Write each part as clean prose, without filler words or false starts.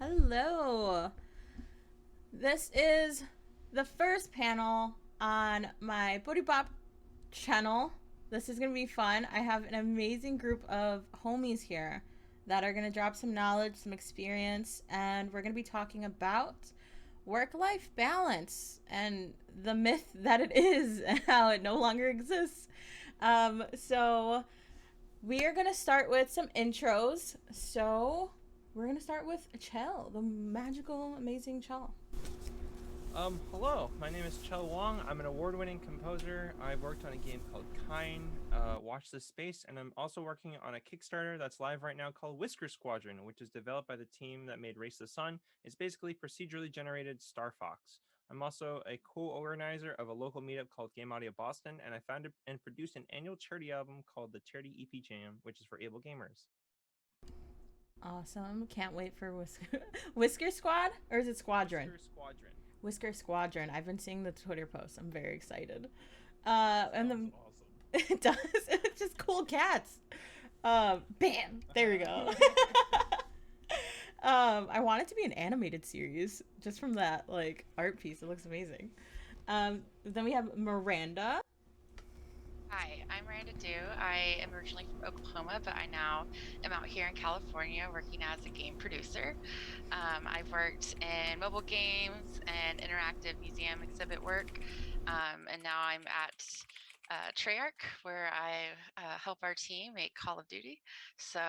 Hello. This is the first panel on my Booribap channel. This is going to be fun. I have an amazing group of homies here that are going to drop some knowledge, some experience, and we're going to be talking about work life balance and the myth that it is and how it no longer exists. So, we are going to start with some intros. So, we're going to start with Chel, the magical, amazing Chel. Hello. My name is Chel Wong. I'm an award-winning composer. I worked on a game called Kine, Watch This Space, and I'm also working on a Kickstarter that's live right now called Whisker Squadron, which is developed by the team that made Race the Sun. It's basically procedurally generated Star Fox. I'm also a co-organizer of a local meetup called Game Audio Boston, and I founded and produced an annual charity album called the Charity EP Jam, which is for able gamers. Awesome. Can't wait for Whisker Squad? Or is it Squadron? Whisker Squadron. Whisker Squadron. I've been seeing the Twitter posts. I'm very excited. And Sounds the awesome. it does. It's just cool cats. Bam. There we go. I want it to be an animated series just from that like art piece. It looks amazing. Then we have Miranda. Hi, I'm Miranda Due. I am originally from Oklahoma, but I now am out here in California working as a game producer. I've worked in mobile games and interactive museum exhibit work, and now I'm at Treyarch, where I help our team make Call of Duty. So,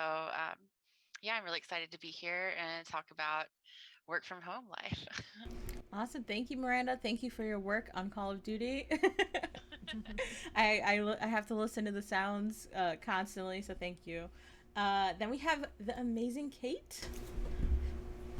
yeah, I'm really excited to be here and talk about work from home life. Awesome. Thank you, Miranda. Thank you for your work on Call of Duty. I have to listen to the sounds constantly, so thank you. Then we have the amazing Kate.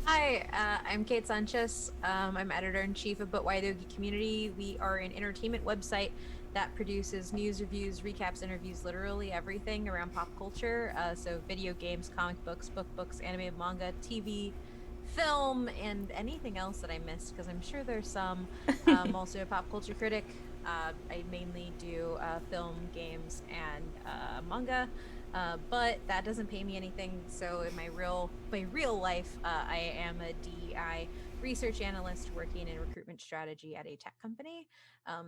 Hi, I'm Kate Sanchez. I'm editor in chief of But Why the Community. We are an entertainment website that produces news, reviews, recaps, interviews, literally everything around pop culture. So video games, comic books, books, anime, manga, TV, film, and anything else that I missed, because I'm sure there's some. I'm also a pop culture critic. I mainly do film, games, and manga. But that doesn't pay me anything. So in my real life, I am a DEI research analyst working in recruitment strategy at a tech company.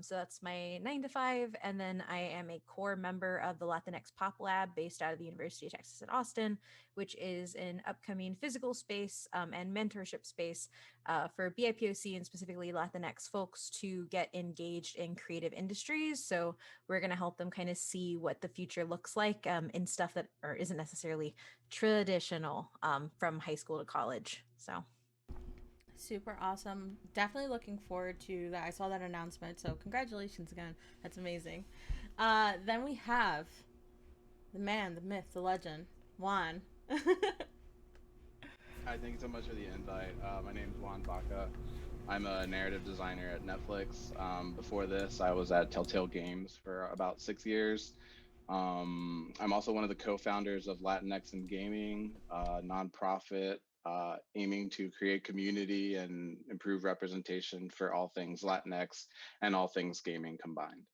So that's my 9 to 5, and then I am a core member of the Latinx Pop Lab based out of the University of Texas at Austin, which is an upcoming physical space and mentorship space for BIPOC and specifically Latinx folks to get engaged in creative industries. So we're going to help them kind of see what the future looks like in stuff that or isn't necessarily traditional from high school to college. So Super awesome. Definitely looking forward to that. I saw that announcement, so congratulations again. That's amazing. Then we have the man, the myth, the legend, Juan. Hi, thank you so much for the invite. My name is Juan Vaca. I'm a narrative designer at Netflix. Before this, I was at Telltale Games for about 6 years. I'm also one of the co-founders of Latinx in Gaming, a nonprofit aiming to create community and improve representation for all things Latinx and all things gaming combined.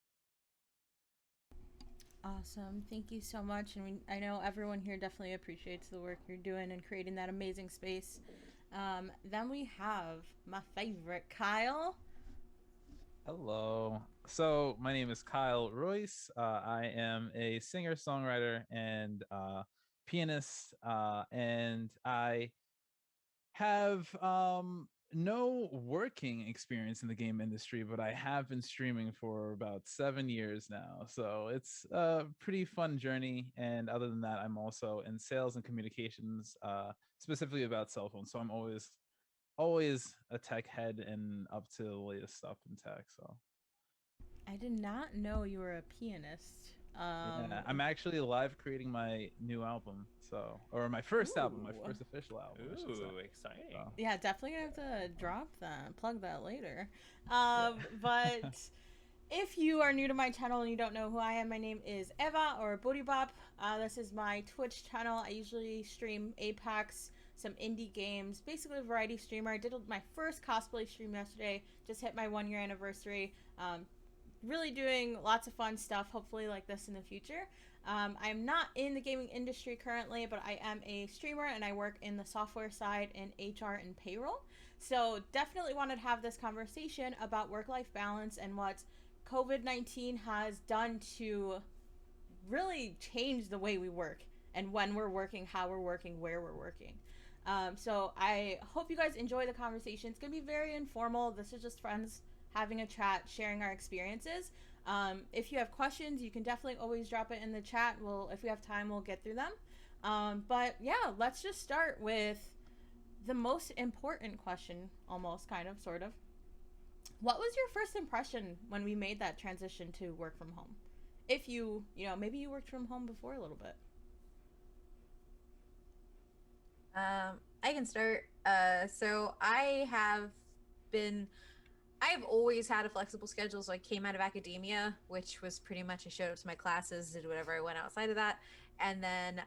Awesome. Thank you so much. And I know everyone here definitely appreciates the work you're doing and creating that amazing space. Then we have my favorite, Kyle. Hello. So my name is Kyle Royce. I am a singer-songwriter and pianist, and I have no working experience in the game industry, but I have been streaming for about 7 years now. So it's a pretty fun journey. And other than that, I'm also in sales and communications, specifically about cell phones. So I'm always a tech head and up to the latest stuff in tech. So I did not know you were a pianist. yeah, I'm actually live creating my new album. So, or my first album, my Ooh. first official album, I should say. Ooh, exciting. So, Yeah, definitely gonna have to drop that, plug that later. yeah. But if you are new to my channel and you don't know who I am, my name is Eva or Booribap. This is my Twitch channel. I usually stream Apex, some indie games, basically a variety streamer. I did my first cosplay stream yesterday. Just hit my 1 year anniversary. really doing lots of fun stuff, hopefully like this in the future. I'm not in the gaming industry currently, but I am a streamer and I work in the software side in HR and payroll. So definitely wanted to have this conversation about work-life balance and what COVID-19 has done to really change the way we work and when we're working, how we're working, where we're working. So I hope you guys enjoy the conversation. It's going to be very informal. This is just friends having a chat, sharing our experiences. If you have questions, you can definitely always drop it in the chat. If we have time, we'll get through them. But yeah, let's just start with the most important question, almost, kind of, sort of. What was your first impression when we made that transition to work from home? If maybe you worked from home before a little bit. I can start. So I've always had a flexible schedule. So I came out of academia, which was pretty much I showed up to my classes, did whatever I went outside of that. And then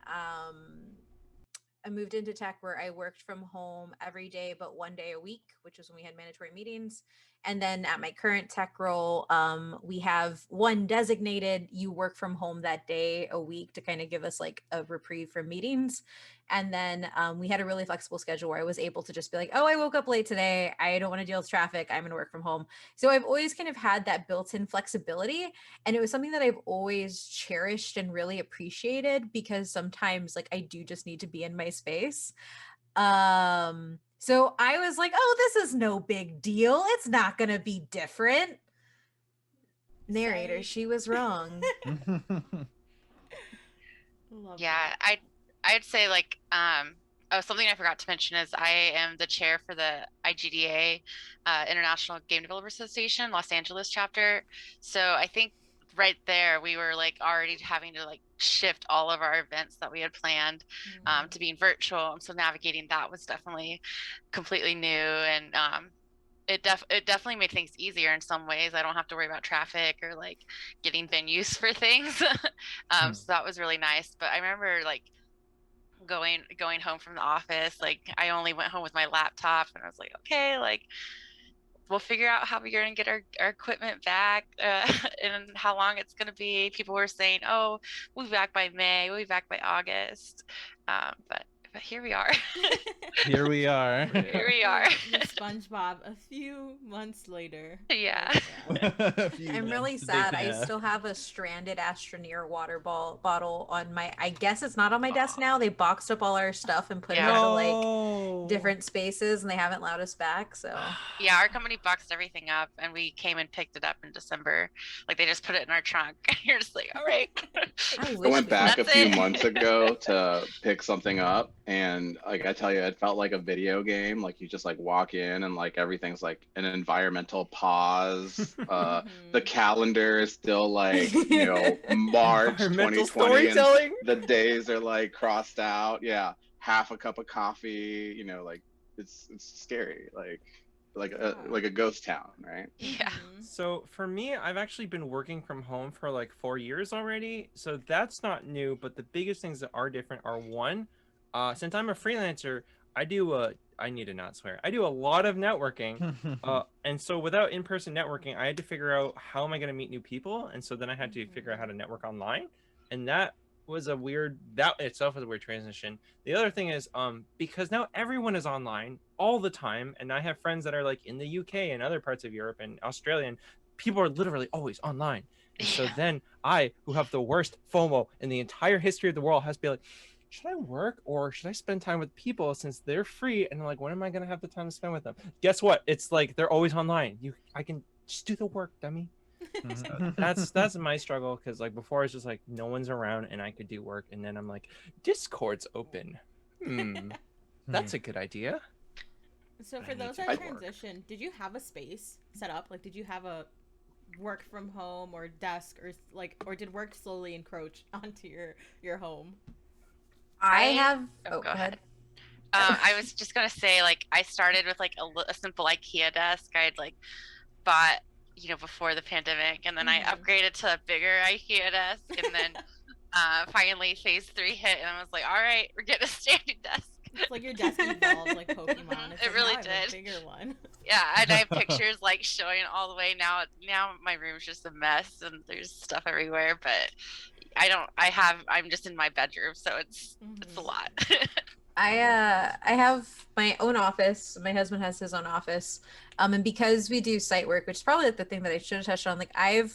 I moved into tech where I worked from home every day, but 1 day a week, which was when we had mandatory meetings. And then at my current tech role, we have one designated, you work from home that day a week to kind of give us like a reprieve from meetings. And then we had a really flexible schedule where I was able to just be like, oh, I woke up late today. I don't want to deal with traffic. I'm going to work from home. So I've always kind of had that built-in flexibility. And it was something that I've always cherished and really appreciated because sometimes like I do just need to be in my space. So I was like, oh, this is no big deal. It's not going to be different. Narrator, Sorry. she was wrong. Yeah, I'd say like something I forgot to mention is I am the chair for the IGDA International Game Developers Association Los Angeles chapter. So I think right there we were like already having to like shift all of our events that we had planned to being virtual, and so navigating that was definitely completely new, and it definitely made things easier in some ways. I don't have to worry about traffic or like getting venues for things. So that was really nice. But I remember like going home from the office, like I only went home with my laptop, and I was like, okay, like we'll figure out how we're going to get our equipment back and how long it's going to be. People were saying, oh, we'll be back by May, we'll be back by August. But here we are. Here we are. Here we are. SpongeBob a few months later. Yeah. I'm really sad. I still have a stranded Astroneer water bottle on my, I guess it's not on my desk now. They boxed up all our stuff and put it into like different spaces, and they haven't allowed us back. So yeah, our company boxed everything up, and we came and picked it up in December. Like they just put it in our trunk. You're just like, all right. I went back a few months ago to pick something up, and like I tell you, it felt like a video game. Like you just like walk in and like everything's like an environmental pause. The calendar is still like, you know, March 2020, and the days are like crossed out. Yeah, half a cup of coffee. You know, like it's scary. Like a ghost town, right? Yeah. So for me, I've actually been working from home for like 4 years already. So that's not new, but the biggest things that are different are one, since I'm a freelancer, I need to not swear. I do a lot of networking. And so without in-person networking, I had to figure out how am I going to meet new people. And so then I had to figure out how to network online. And that itself was a weird transition. The other thing is, because now everyone is online all the time, and I have friends that are like in the UK and other parts of Europe and Australia, and people are literally always online. And so then I, who have the worst FOMO in the entire history of the world, has to be like, should I work or should I spend time with people since they're free? And I'm like, when am I going to have the time to spend with them? Guess what? It's like they're always online. I can just do the work, dummy. So that's my struggle, because like before it's just like no one's around and I could do work, and then I'm like, Discord's open. That's a good idea. So for those that transition, did you have a space set up? Like, did you have a work from home or desk, or did work slowly encroach onto your home? I have. Go ahead. I was just gonna say, like, I started with like a simple IKEA desk. I had like bought, you know, before the pandemic, and then I upgraded to a bigger IKEA desk, and then finally phase 3 hit, and I was like, all right, we're getting a standing desk. It's like your desk evolved like Pokemon. It's it like, really now I have did. a bigger one. Yeah, and I have pictures like showing all the way now. Now my room's just a mess and there's stuff everywhere. But I'm just in my bedroom, so it's a lot. I have my own office. My husband has his own office. And because we do site work, which is probably the thing that I should have touched on, like I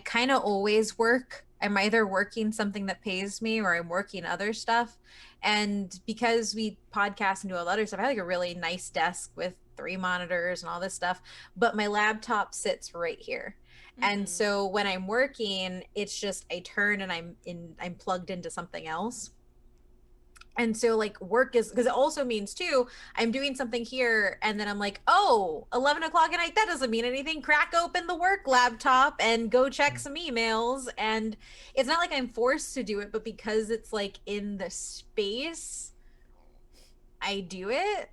kind of always work. I'm either working something that pays me or I'm working other stuff. And because we podcast and do a lot of stuff, I have like a really nice desk with 3 monitors and all this stuff. But my laptop sits right here. And so when I'm working, it's just I turn and I'm plugged into something else. And so like work is, because it also means too, I'm doing something here and then I'm like, oh, 11 o'clock at night, that doesn't mean anything. Crack open the work laptop and go check some emails. And it's not like I'm forced to do it, but because it's like in the space, I do it.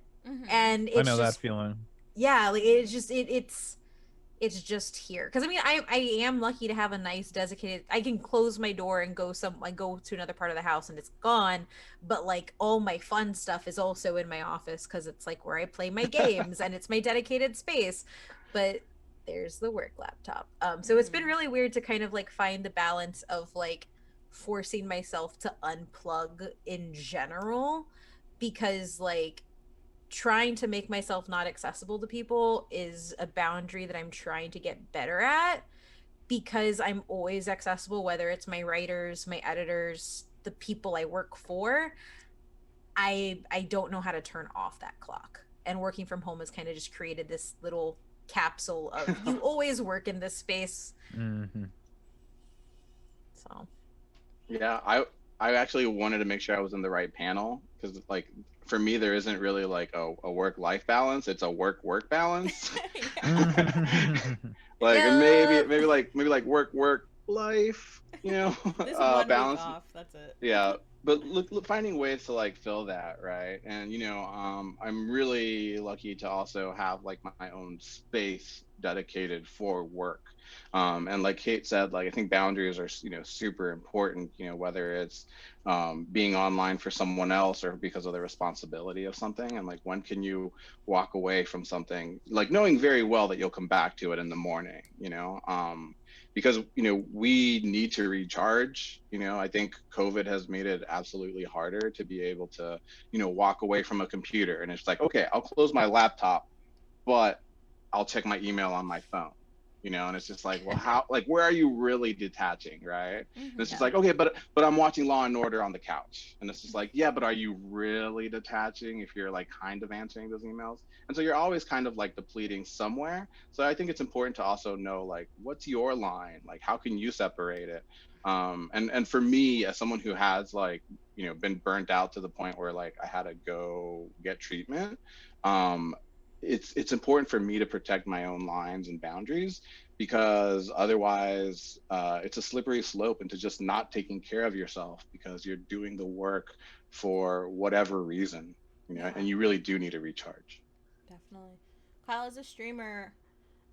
And it's I know just, that feeling. yeah, like it's just here, because I mean I am lucky to have a nice dedicated, I can close my door and go to another part of the house and it's gone, but like all my fun stuff is also in my office because it's like where I play my games and it's my dedicated space. But there's the work laptop. So it's been really weird to kind of like find the balance of like forcing myself to unplug in general, because like trying to make myself not accessible to people is a boundary that I'm trying to get better at, because I'm always accessible, whether it's my writers, my editors, the people I work for. I don't know how to turn off that clock. And working from home has kind of just created this little capsule of you always work in this space. So Yeah, I actually wanted to make sure I was in the right panel, because like for me there isn't really like a work-life balance, it's a work balance. Like maybe like work life, you know. This one Balance. week off, that's it. Yeah, but look, finding ways to like fill that, right? And you know, I'm really lucky to also have like my own space dedicated for work. And like Kate said, like I think boundaries are, you know, super important, you know, whether it's being online for someone else or because of the responsibility of something. And like when can you walk away from something, like knowing very well that you'll come back to it in the morning, you know. Because you know we need to recharge. You know, I think COVID has made it absolutely harder to be able to, you know, walk away from a computer and it's like, okay, I'll close my laptop, but I'll check my email on my phone, you know. And it's just like, well, how, like where are you really detaching, right? And it's just like, okay, but I'm watching Law and Order on the couch, and it's just like, yeah, but are you really detaching if you're like kind of answering those emails? And so you're always kind of like depleting somewhere. So I think it's important to also know like what's your line, like how can you separate it. And for me, as someone who has like, you know, been burnt out to the point where like I had to go get treatment, it's important for me to protect my own lines and boundaries, because otherwise it's a slippery slope into just not taking care of yourself because you're doing the work for whatever reason, you know. And you really do need to recharge. Definitely. Kyle, as a streamer,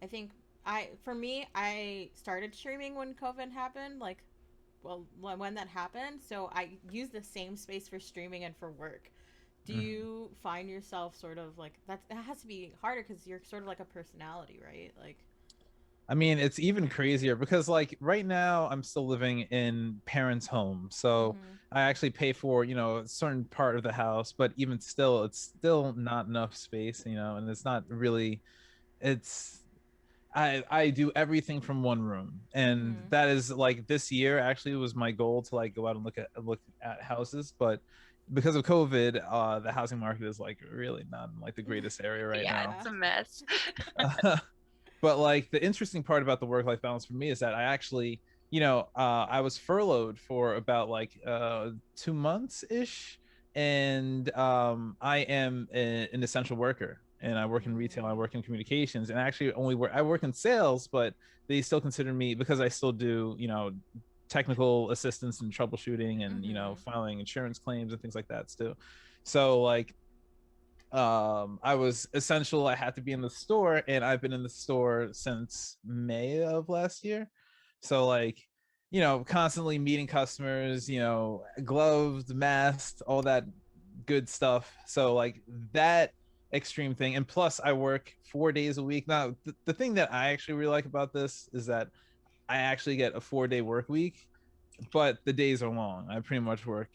I think I started streaming when COVID happened, like, well, when that happened. So I use the same space for streaming and for work. Do you find yourself sort of like that has to be harder because you're sort of like a personality, right? Like, I mean, it's even crazier because like right now I'm still living in parents' home. So I actually pay for, you know, a certain part of the house, but even still, it's still not enough space, you know, and it's not really, it's, I do everything from one room. And that is like this year actually was my goal to like go out and look at houses. But because of COVID, the housing market is like really not in like the greatest area right now. Yeah, it's a mess. But like the interesting part about the work-life balance for me is that I actually, you know, I was furloughed for about like 2 months ish, and I am an essential worker, and I work in retail, I work in communications, and actually I work in sales, but they still consider me, because I still do, you know, technical assistance and troubleshooting and you know, filing insurance claims and things like that still. So like I was essential, I had to be in the store, and I've been in the store since May of last year. So like, you know, constantly meeting customers, you know, gloved, masked, all that good stuff. So like that, extreme thing. And plus I work 4 days a week. Now the thing that I actually really like about this is that I actually get a 4-day work week, but the days are long. I pretty much work,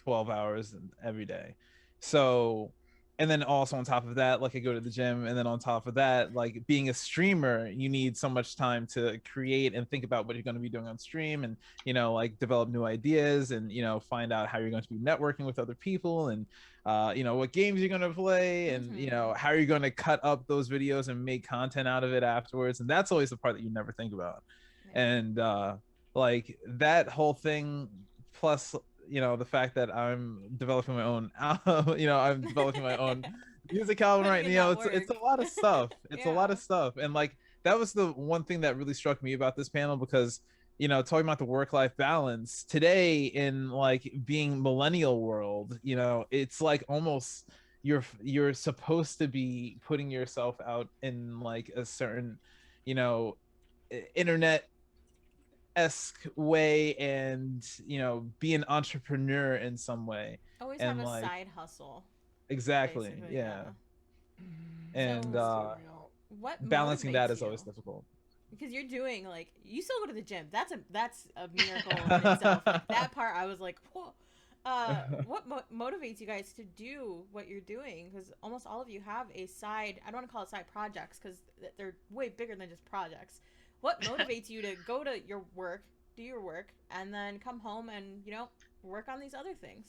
12 hours every day. So, and then also on top of that, like I go to the gym, and then on top of that, like being a streamer, you need so much time to create and think about what you're going to be doing on stream, and like develop new ideas, and find out how you're going to be networking with other people, and what games you're going to play, and how you're going to cut up those videos and make content out of it afterwards. And that's always the part that you never think about. And like that whole thing, plus the fact that I'm developing my own I'm developing my own music album right now. It's a lot of stuff. It's a lot of stuff. And like that was the one thing that really struck me about this panel, because talking about the work-life balance today in like being millennial world, it's like almost you're supposed to be putting yourself out in like a certain internet esque way, and be an entrepreneur in some way. Always and have a like side hustle. exactly, yeah. And What balancing that motivates is always you? difficult, Because you're doing like you still go to the gym. That's a miracle in itself. Like, that part I was like, whoa. What motivates you guys to do what you're doing? Because almost all of you have a side. I don't want to call it side projects because they're way bigger than just projects. What motivates you to go to your work, do your work, and then come home and work on these other things?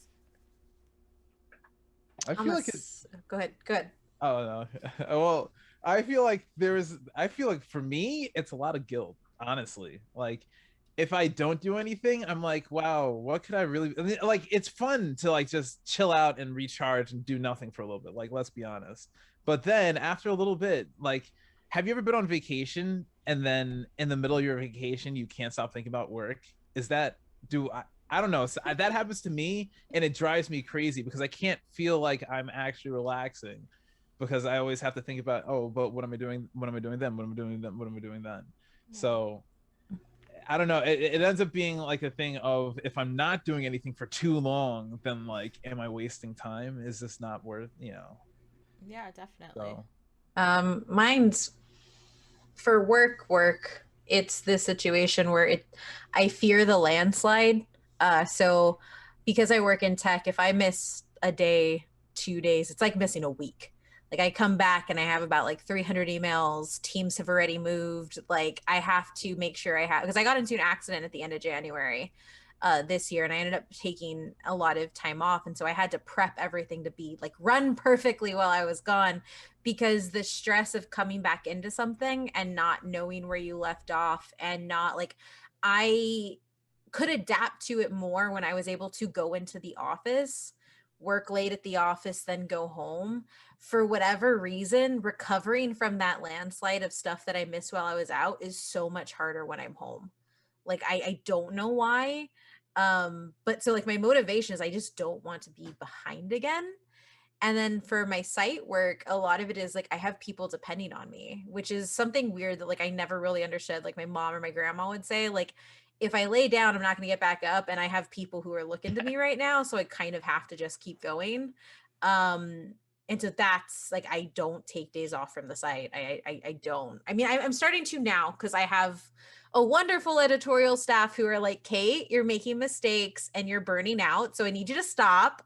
I feel like it's Go ahead. Oh no. Well, I feel like for me it's a lot of guilt, honestly. Like if I don't do anything, I'm like, wow, what could I really like? It's fun to like just chill out and recharge and do nothing for a little bit, like, let's be honest. But then after a little bit, like, have you ever been on vacation and then in the middle of your vacation you can't stop thinking about work? I don't know. So that happens to me, and it drives me crazy because I can't feel like I'm actually relaxing, because I always have to think about, oh, but what am I doing? What am I doing then? What am I doing then? What am I doing then? Yeah. So I don't know. It ends up being like a thing of, if I'm not doing anything for too long, then like, am I wasting time? Is this not worth, Yeah, definitely. So. Mine's for work. It's this situation where I fear the landslide. So because I work in tech, if I miss a day, 2 days, it's like missing a week. Like I come back and I have about like 300 emails. Teams have already moved. Like I have to make sure because I got into an accident at the end of January this year, and I ended up taking a lot of time off. And so I had to prep everything to be like run perfectly while I was gone, because the stress of coming back into something and not knowing where you left off, and not like, I could adapt to it more when I was able to go into the office, work late at the office, then go home. For whatever reason, recovering from that landslide of stuff that I missed while I was out is so much harder when I'm home. Like I don't know why. But so like my motivation is I just don't want to be behind again. And then for my site work, a lot of it is like I have people depending on me, which is something weird that like I never really understood. Like my mom or my grandma would say, like, if I lay down, I'm not going to get back up, and I have people who are looking to me right now, so I kind of have to just keep going. And so that's like, I don't take days off from the site. I don't. I mean, I'm starting to now, because I have a wonderful editorial staff who are like, Kate, you're making mistakes and you're burning out, so I need you to stop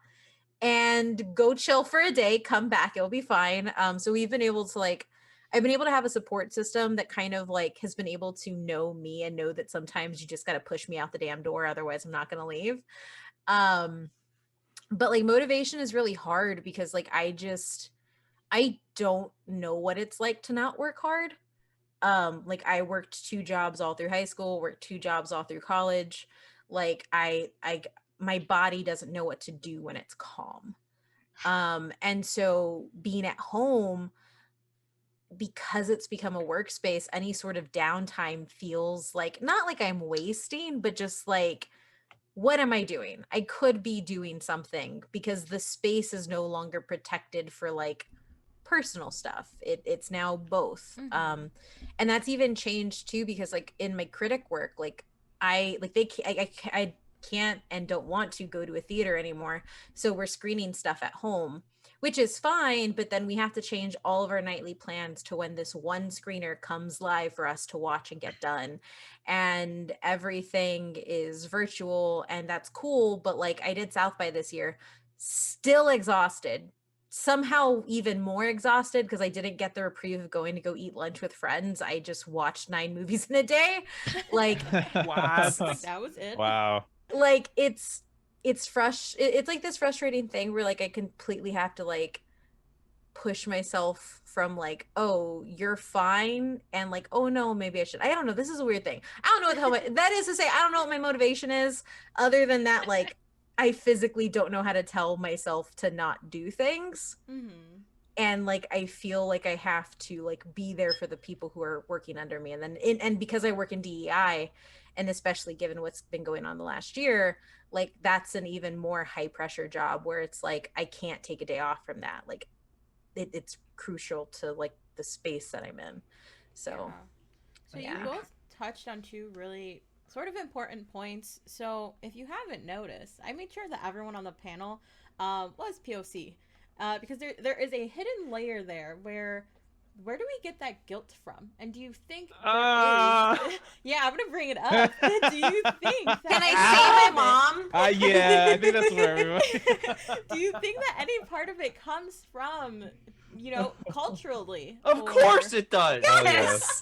and go chill for a day, come back, it'll be fine. So we've been able to like, I've been able to have a support system that kind of like has been able to know me and know that sometimes you just got to push me out the damn door, otherwise I'm not going to leave. But like motivation is really hard, because like I don't know what it's like to not work hard. Like I worked 2 jobs all through high school, worked 2 jobs all through college. Like my body doesn't know what to do when it's calm. And so being at home, because it's become a workspace, any sort of downtime feels like, not like I'm wasting, but just like, what am I doing? I could be doing something, because the space is no longer protected for like personal stuff. It's now both. Mm-hmm. And that's even changed too, because like in my critic work, like I can't and don't want to go to a theater anymore. So we're screening stuff at home, which is fine, but then we have to change all of our nightly plans to when this one screener comes live for us to watch and get done. And everything is virtual, and that's cool, but like I did South by this year, still exhausted. Somehow even more exhausted because I didn't get the reprieve of going to go eat lunch with friends. I just watched 9 movies in a day. Like Wow. That was it. Wow. like it's like this frustrating thing where like I completely have to like push myself from like, oh, you're fine, and like, oh no, maybe I should. I don't know, this is a weird thing. I don't know what the hell that is to say. I don't know what my motivation is other than that like I physically don't know how to tell myself to not do things. Mm-hmm. And like I feel like I have to like be there for the people who are working under me, and then and because I work in DEI, and especially given what's been going on the last year, like that's an even more high pressure job where it's like I can't take a day off from that. Like it's crucial to like the space that I'm in. So So yeah. you both touched on 2 really sort of important points. So if you haven't noticed, I made sure that everyone on the panel was POC, because there is a hidden layer there where do we get that guilt from? And do you think there is? Yeah, I'm gonna bring it up. Do you think that Can I say my mom? Yeah, I think that's where everyone. Do you think that any part of it comes from, you know, culturally? Of course it does. Oh, yes.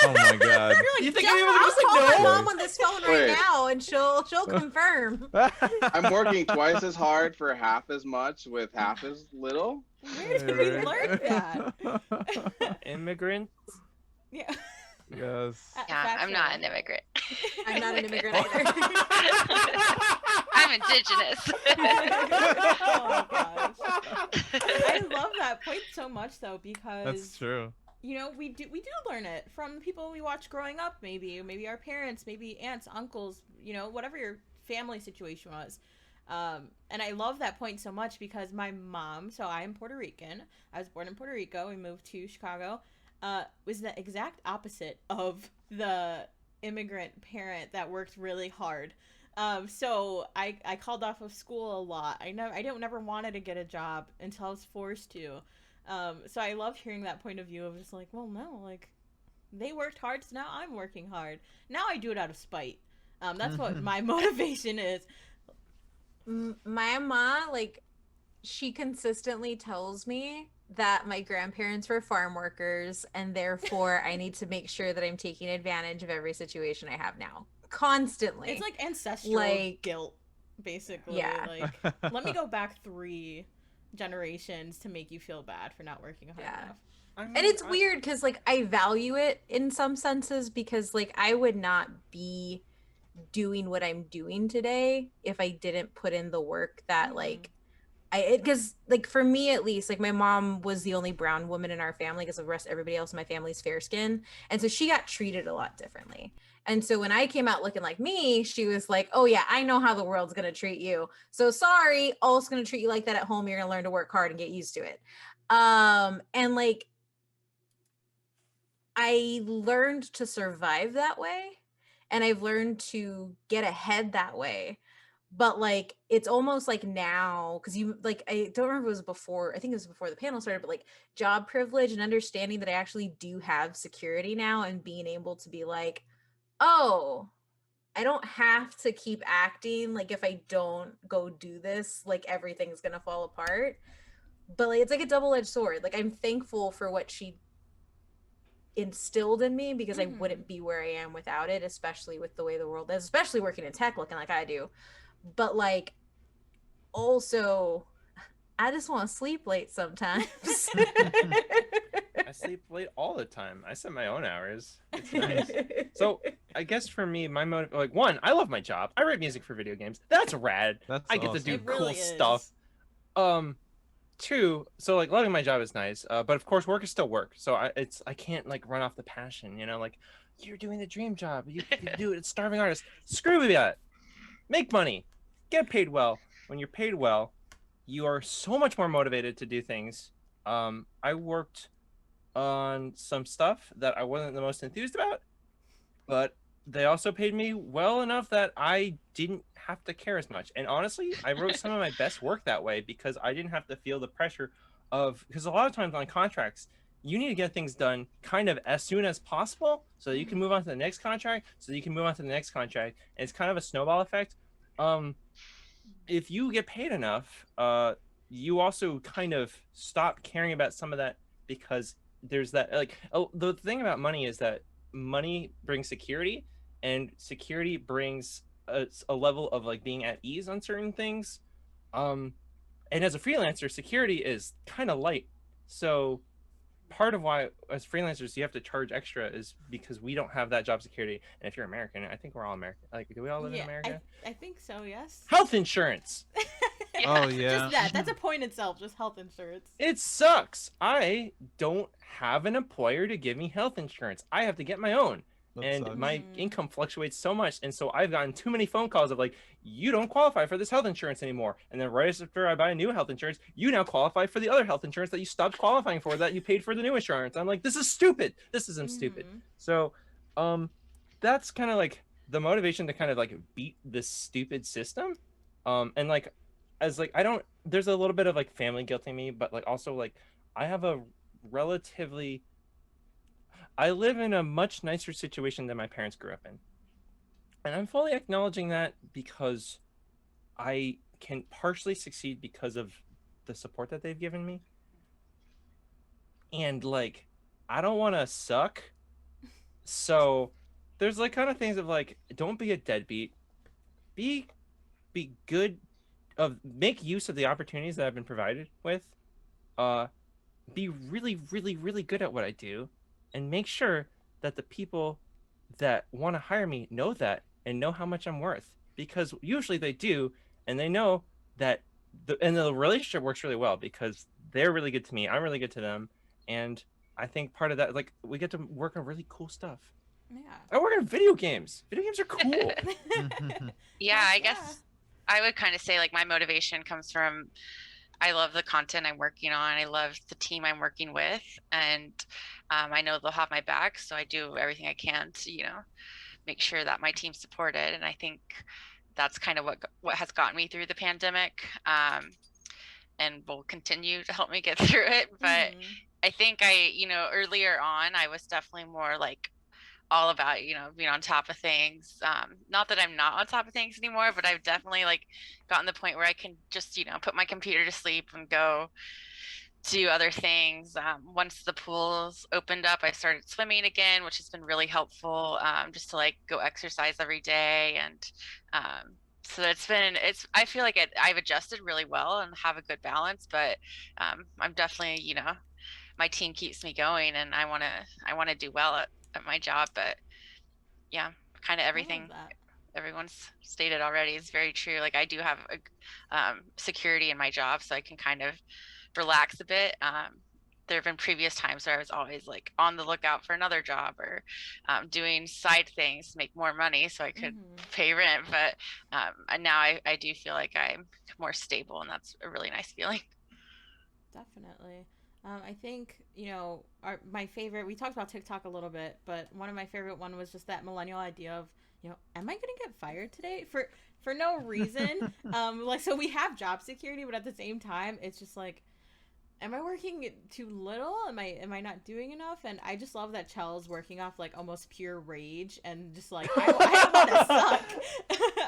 Oh my god. You're like, You think "Duh." anyone I'll was like, call my no? mom on this phone right Wait. now, and she'll confirm. I'm working twice as hard for half as much with half as little. Where did we learn that? Immigrant. Yeah. Yes. Yeah, I'm not an immigrant. I'm not an immigrant either. I'm indigenous. Oh my gosh. I love that point so much though, because That's true. you know, we do learn it from people we watch growing up, maybe our parents, maybe aunts, uncles, you know, whatever your family situation was. And I love that point so much because my mom, so I am Puerto Rican. I was born in Puerto Rico. We moved to Chicago. Was the exact opposite of the immigrant parent that worked really hard. So I called off of school a lot. I never wanted to get a job until I was forced to. So I loved hearing that point of view of just like, well, no, like they worked hard, so now I'm working hard. Now I do it out of spite. That's what my motivation is. My mom, like, she consistently tells me that my grandparents were farm workers, and therefore I need to make sure that I'm taking advantage of every situation I have now. Constantly. It's like ancestral Like, guilt, basically. yeah. Like, let me go back 3 generations to make you feel bad for not working hard Yeah. enough. And it's weird because, like, I value it in some senses because, like, I would not be doing what I'm doing today if I didn't put in the work that, like, because like for me at least, like my mom was the only brown woman in our family because the rest everybody else in my family's fair skin, and so she got treated a lot differently. And so when I came out looking like me, she was like, oh yeah, I know how the world's gonna treat you, so sorry, all's gonna treat you like that at home. You're gonna learn to work hard and get used to it. And like I learned to survive that way, and I've learned to get ahead that way. But like it's almost like now, because you like I don't remember if it was before, I think it was before the panel started, but like job privilege and understanding that I actually do have security now, and being able to be like, oh, I don't have to keep acting like if I don't go do this, like everything's gonna fall apart. But like it's like a double-edged sword. Like I'm thankful for what she instilled in me because I wouldn't be where I am without it, especially with the way the world is, especially working in tech looking like I do. But like also I just want to sleep late sometimes. I sleep late all the time. I set my own hours. It's nice. So I guess for me, my motive, like, one, I love my job. I write music for video games. That's rad. That's I get to awesome. do It cool really is. stuff. 2, so like loving my job is nice, but of course work is still work. So I can't like run off the passion. You know, like you're doing the dream job. You do it. It's starving artist. Screw that. Make money. Get paid well. When you're paid well, you are so much more motivated to do things. I worked on some stuff that I wasn't the most enthused about, but they also paid me well enough that I didn't have to care as much. And honestly, I wrote some of my best work that way because I didn't have to feel the pressure of, because a lot of times on contracts, you need to get things done kind of as soon as possible so that you can move on to the next contract, so that you can move on to the next contract. And it's kind of a snowball effect. If you get paid enough, you also kind of stop caring about some of that, because there's that, like, the thing about money is that money brings security, and security brings a level of like being at ease on certain things. And as a freelancer, security is kind of light. So part of why as freelancers you have to charge extra is because we don't have that job security. And if you're American, I think we're all American. Like, do we all live in America? I think so, yes. Health insurance. Oh yeah. Just that's a point itself, just health insurance. It sucks. I don't have an employer to give me health insurance. I have to get my own. That And sucks. my income fluctuates so much. And so I've gotten too many phone calls of like, you don't qualify for this health insurance anymore. And then right after I buy a new health insurance, you now qualify for the other health insurance that you stopped qualifying for, that you paid for the new insurance. I'm like, this is stupid. This isn't stupid. So that's kind of like the motivation to kind of like beat this stupid system. And like, as like, there's a little bit of like family guilting me, but like also like I have a relatively, I live in a much nicer situation than my parents grew up in. And I'm fully acknowledging that because I can partially succeed because of the support that they've given me. And like, I don't want to suck. So there's like kind of things of like, don't be a deadbeat. Be good, make use of the opportunities that I've been provided with. Be really, really, really good at what I do. And make sure that the people that want to hire me know that and know how much I'm worth, because usually they do, and they know that the relationship works really well because they're really good to me, I'm really good to them, and I think part of that, like, we get to work on really cool stuff. Yeah. I work on video games. Video games are cool. Yeah, I guess I would kind of say like my motivation comes from, I love the content I'm working on. I love the team I'm working with, and I know they'll have my back. So I do everything I can to, make sure that my team's supported. And I think that's kind of what has gotten me through the pandemic, and will continue to help me get through it. But I think earlier on, I was definitely more like all about, being on top of things. Not that I'm not on top of things anymore, but I've definitely like gotten the point where I can just, put my computer to sleep and go do other things. Once the pools opened up, I started swimming again, which has been really helpful, just to like go exercise every day. And so I feel like I've adjusted really well and have a good balance, but I'm definitely, my team keeps me going, and I want to do well at my job. But yeah, kind of everything everyone's stated already is very true. Like, I do have a security in my job, so I can kind of relax a bit. There have been previous times where I was always like on the lookout for another job, or doing side things to make more money so I could pay rent. But now I do feel like I'm more stable, and that's a really nice feeling. Definitely. I think, my favorite, we talked about TikTok a little bit, but one of my favorite one was just that millennial idea of, am I going to get fired today for no reason? So we have job security, but at the same time, it's just like, am I working too little? Am I not doing enough? And I just love that Chel's working off like almost pure rage and just like, I want to suck.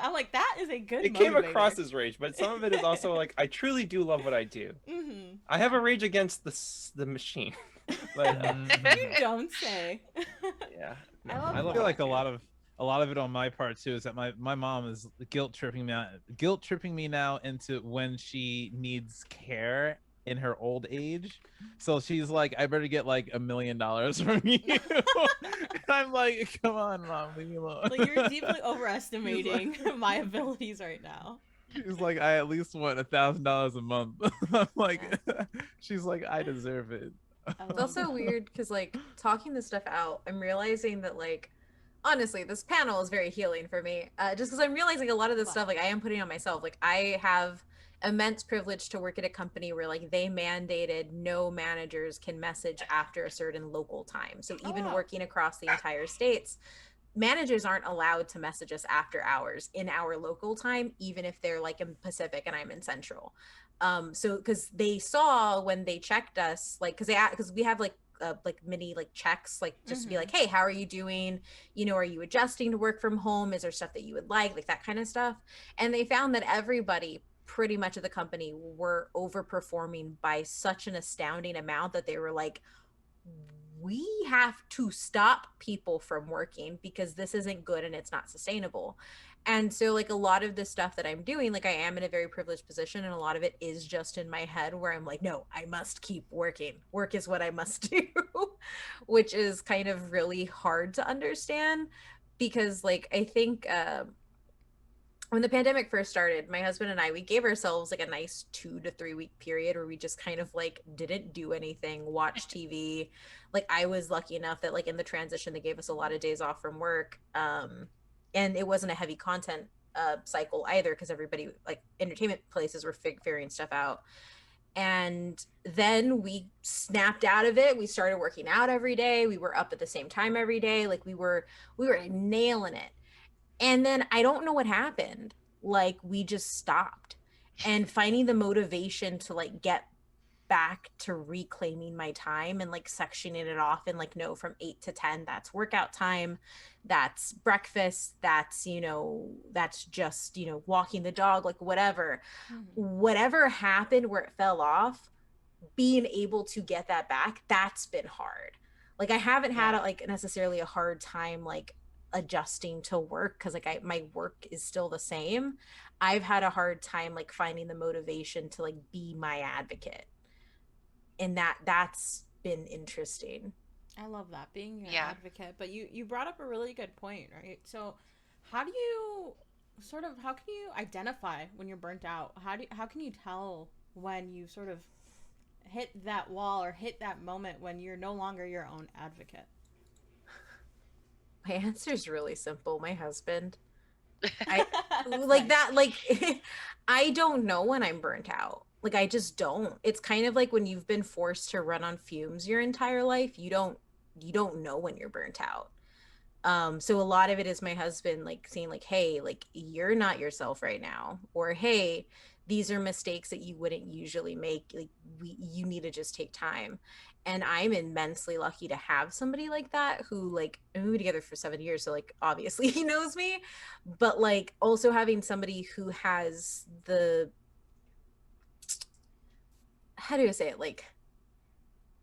I'm like, that is a good It came across as rage, but some of it is also like, I truly do love what I do. I have a rage against the machine. But, you don't say. Yeah. I feel like a lot of it on my part too is that my mom is guilt tripping me now into when she needs care in her old age. So she's like, I better get like $1 million from you. And I'm like, come on, Mom, leave me alone. Like, you're deeply overestimating my abilities right now. She's like, I at least want $1,000 a month. I'm like, she's like, I deserve it. It's also weird because like talking this stuff out, I'm realizing that like, honestly, this panel is very healing for me. Just because I'm realizing a lot of this stuff, like I am putting on myself. Like, I have immense privilege to work at a company where like they mandated no managers can message after a certain local time. So even working across the entire states, managers aren't allowed to message us after hours in our local time, even if they're like in Pacific and I'm in Central. So because they saw when they checked us, like because we have like mini like checks, like just to be like, hey, how are you doing? You know, are you adjusting to work from home? Is there stuff that you would like that kind of stuff? And they found that everybody pretty much of the company were overperforming by such an astounding amount that they were like, we have to stop people from working because this isn't good and it's not sustainable. And so like a lot of the stuff that I'm doing, like I am in a very privileged position and a lot of it is just in my head where I'm like, no, I must keep working. Work is what I must do, which is kind of really hard to understand because like I think when the pandemic first started, my husband and I, we gave ourselves like a nice 2 to 3 week period where we just kind of like didn't do anything, watch TV. Like I was lucky enough that like in the transition, they gave us a lot of days off from work. And it wasn't a heavy content cycle either because everybody like entertainment places were figuring stuff out. And then we snapped out of it. We started working out every day. We were up at the same time every day. Like we were nailing it. And then I don't know what happened. Like we just stopped. And finding the motivation to like get back to reclaiming my time and like sectioning it off and like no, from 8 to 10 that's workout time, that's breakfast, that's you know, that's just you know, walking the dog, like whatever happened where it fell off, being able to get that back, that's been hard. Like I haven't had like necessarily a hard time like adjusting to work because like my work is still the same. I've had a hard time like finding the motivation to like be my advocate, and that's been interesting. I love that, being your Yeah. advocate. But you brought up a really good point, right? So how can you identify when you're burnt out? How can you tell when you sort of hit that wall or hit that moment when you're no longer your own advocate? My answer is really simple. My husband. I like that like I don't know when I'm burnt out. Like I just don't. It's kind of like when you've been forced to run on fumes your entire life, you don't know when you're burnt out. So a lot of it is my husband like saying like, hey, like you're not yourself right now, or hey, these are mistakes that you wouldn't usually make, like you need to just take time. And I'm immensely lucky to have somebody like that who like, and we were together for 7 years, so like obviously he knows me, but like also having somebody who has the, how do I say it, like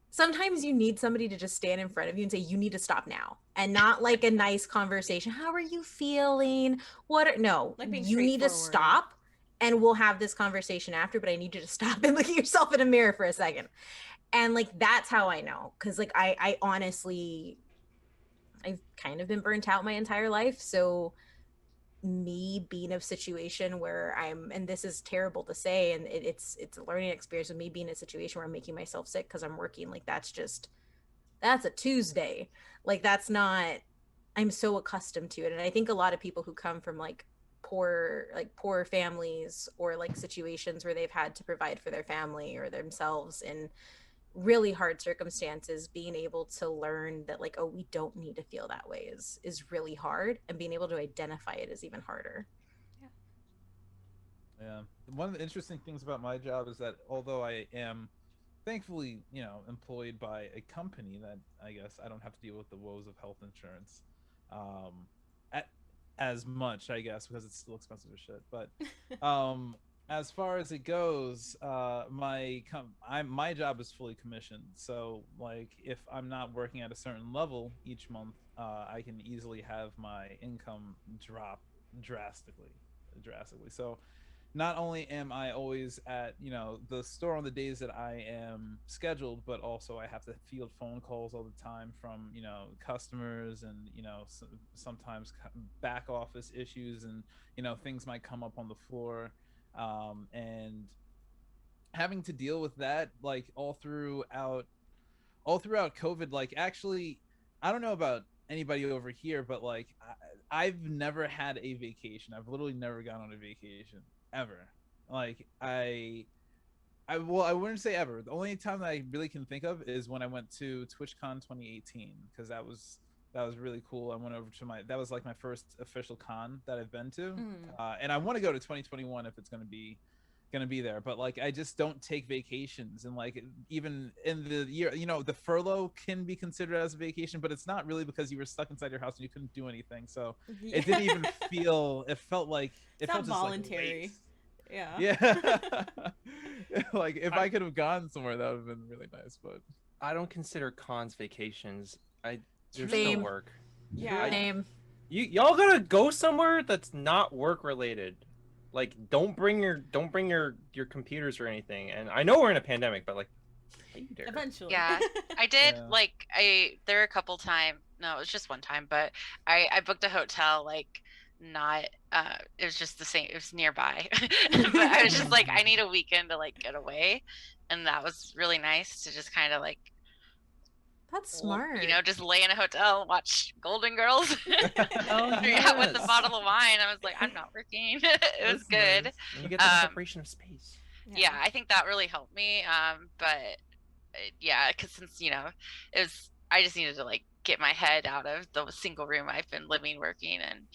sometimes you need somebody to just stand in front of you and say you need to stop now, and not like a nice conversation, how are you feeling, no, Like being you need to straightforward. stop and we'll have this conversation after, but I need you to stop and look at yourself in a mirror for a second. And like that's how I know, because like I honestly, I've kind of been burnt out my entire life. So me being in a situation where I'm, and this is terrible to say, and it's a learning experience, with me being in a situation where I'm making myself sick because I'm working, like that's a Tuesday. Like that's not, I'm so accustomed to it. And I think a lot of people who come from like poor families, or like situations where they've had to provide for their family or themselves in really hard circumstances, being able to learn that like, oh, we don't need to feel that way is really hard, and being able to identify it is even harder. Yeah. One of the interesting things about my job is that although I am thankfully, employed by a company that I guess I don't have to deal with the woes of health insurance, um, at, as much, I guess, because it's still expensive as shit. But as far as it goes, my job is fully commissioned. So like, if I'm not working at a certain level each month, I can easily have my income drop drastically, drastically. So not only am I always at the store on the days that I am scheduled, but also I have to field phone calls all the time from customers, and sometimes back office issues, and things might come up on the floor, and having to deal with that like all throughout COVID. Like actually, I don't know about anybody over here, but like I've never had a vacation. I've literally never gone on a vacation ever. Like I wouldn't say ever. The only time that I really can think of is when I went to TwitchCon 2018, because that was That was really cool. I went over to that was like my first official con that I've been to, Mm. and I want to go to 2021 if it's gonna be there. But like, I just don't take vacations, and like even in the year, the furlough can be considered as a vacation, but it's not really because you were stuck inside your house and you couldn't do anything. So it didn't even feel. It felt like It's it felt not just voluntary. like Yeah. yeah. Like if I could have gone somewhere, that would have been really nice. But I don't consider cons vacations. There's Same. still work. Yeah. Same. Y'all gotta go somewhere that's not work related. Like don't bring your computers or anything. And I know we're in a pandemic, but like later. Eventually. Yeah, I did Yeah. there were a couple times. No, it was just one time, but I booked a hotel like not it was just the same. It was nearby, but I was just like I need a weekend to like get away, and that was really nice to just kind of like That's smart. just lay in a hotel and watch Golden Girls. Oh, Yeah, with a yes. bottle of wine. I was like, I'm not working. It was good. Nice. And you get that separation of space. Yeah, I think that really helped me. But yeah, because since it was, I just needed to like get my head out of the single room I've been living, working, and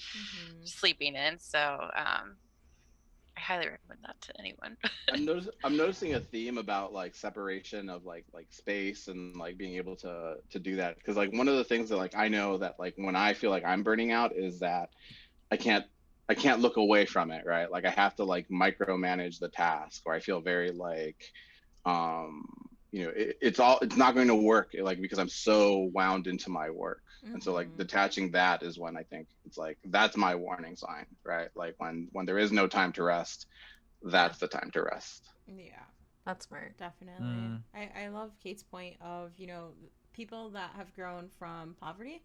sleeping in. So I highly recommend that to anyone. I'm noticing a theme about like separation of like space and like being able to do that, because like one of the things that like I know that like when I feel like I'm burning out is that I can't look away from it, right? Like I have to like micromanage the task, or I feel very like um it's not going to work, like because I'm so wound into my work. And so like detaching that is when I think it's like that's my warning sign, right? Like when there is no time to rest, that's the time to rest. Yeah. That's smart. Definitely. I love Kate's point of, people that have grown from poverty.